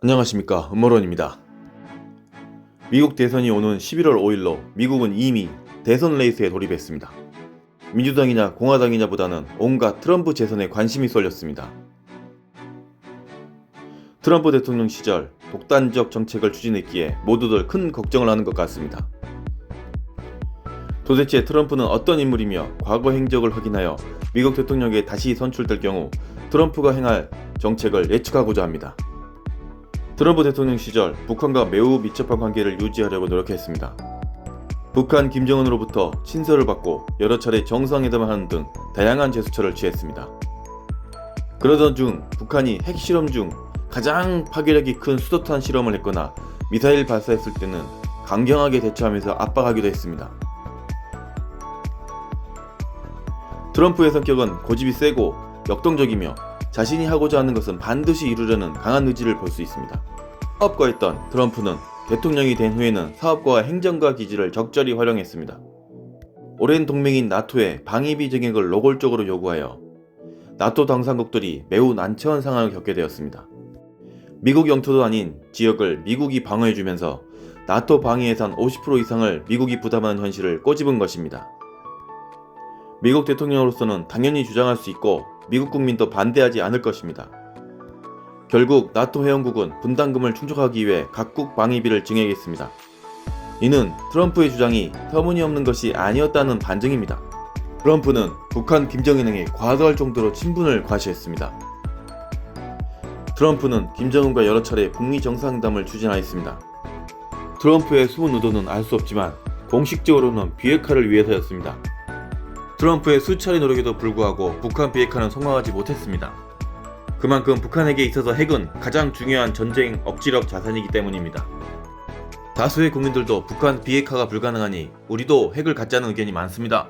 안녕하십니까, 음모론입니다. 미국 대선이 오는 11월 5일로 미국은 이미 대선 레이스에 돌입했습니다. 민주당이냐 공화당이냐보다는 온갖 트럼프 재선에 관심이 쏠렸습니다. 트럼프 대통령 시절 독단적 정책을 추진했기에 모두들 큰 걱정을 하는 것 같습니다. 도대체 트럼프는 어떤 인물이며 과거 행적을 확인하여 미국 대통령에 다시 선출될 경우 트럼프가 행할 정책을 예측하고자 합니다. 트럼프 대통령 시절 북한과 매우 밀접한 관계를 유지하려고 노력했습니다. 북한 김정은으로부터 친서를 받고 여러 차례 정상회담을 하는 등 다양한 제스처를 취했습니다. 그러던 중 북한이 핵실험 중 가장 파괴력이 큰 수도탄 실험을 했거나 미사일 발사했을 때는 강경하게 대처하면서 압박하기도 했습니다. 트럼프의 성격은 고집이 세고 역동적이며 자신이 하고자 하는 것은 반드시 이루려는 강한 의지를 볼 수 있습니다. 사업가였던 트럼프는 대통령이 된 후에는 사업가와 행정가 기질을 적절히 활용했습니다. 오랜 동맹인 나토의 방위비 증액을 노골적으로 요구하여 나토 당사국들이 매우 난처한 상황을 겪게 되었습니다. 미국 영토도 아닌 지역을 미국이 방어해주면서 나토 방위 예산 50% 이상을 미국이 부담하는 현실을 꼬집은 것입니다. 미국 대통령으로서는 당연히 주장할 수 있고 미국 국민도 반대하지 않을 것입니다. 결국 나토 회원국은 분담금을 충족하기 위해 각국 방위비를 증액했습니다. 이는 트럼프의 주장이 터무니없는 것이 아니었다는 반증입니다. 트럼프는 북한 김정은에게 과도할 정도로 친분을 과시했습니다. 트럼프는 김정은과 여러 차례 북미 정상회담을 추진하였습니다. 트럼프의 숨은 의도는 알 수 없지만 공식적으로는 비핵화를 위해서였습니다. 트럼프의 수차례 노력에도 불구하고 북한 비핵화는 성공하지 못했습니다. 그만큼 북한에게 있어서 핵은 가장 중요한 전쟁 억지력 자산이기 때문입니다. 다수의 국민들도 북한 비핵화가 불가능하니 우리도 핵을 갖자는 의견이 많습니다.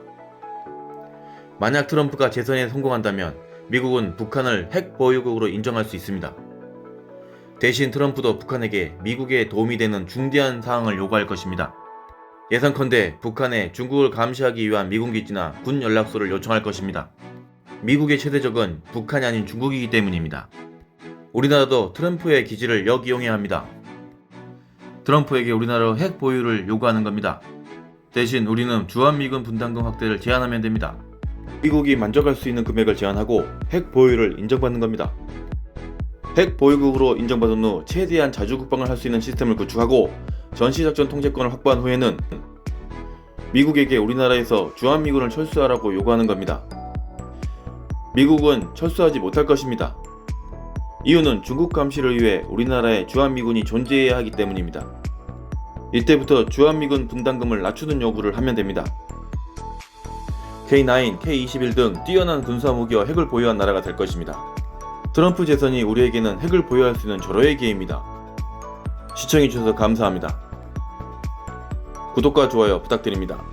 만약 트럼프가 재선에 성공한다면 미국은 북한을 핵 보유국으로 인정할 수 있습니다. 대신 트럼프도 북한에게 미국에 도움이 되는 중대한 사항을 요구할 것입니다. 예상컨대 북한에 중국을 감시하기 위한 미군 기지나 군 연락소를 요청할 것입니다. 미국의 최대 적은 북한이 아닌 중국이기 때문입니다. 우리나라도 트럼프의 기지를 역이용해야 합니다. 트럼프에게 우리나라 핵 보유를 요구하는 겁니다. 대신 우리는 주한미군 분담금 확대를 제한하면 됩니다. 미국이 만족할 수 있는 금액을 제한하고 핵 보유를 인정받는 겁니다. 핵 보유국으로 인정받은 후 최대한 자주국방을 할 수 있는 시스템을 구축하고 전시작전 통제권을 확보한 후에는 미국에게 우리나라에서 주한미군을 철수하라고 요구하는 겁니다. 미국은 철수하지 못할 것입니다. 이유는 중국 감시를 위해 우리나라에 주한미군이 존재해야 하기 때문입니다. 이때부터 주한미군 분담금을 낮추는 요구를 하면 됩니다. K9, K21 등 뛰어난 군사무기와 핵을 보유한 나라가 될 것입니다. 트럼프 재선이 우리에게는 핵을 보유할 수 있는 절호의 기회입니다. 시청해주셔서 감사합니다. 구독과 좋아요 부탁드립니다.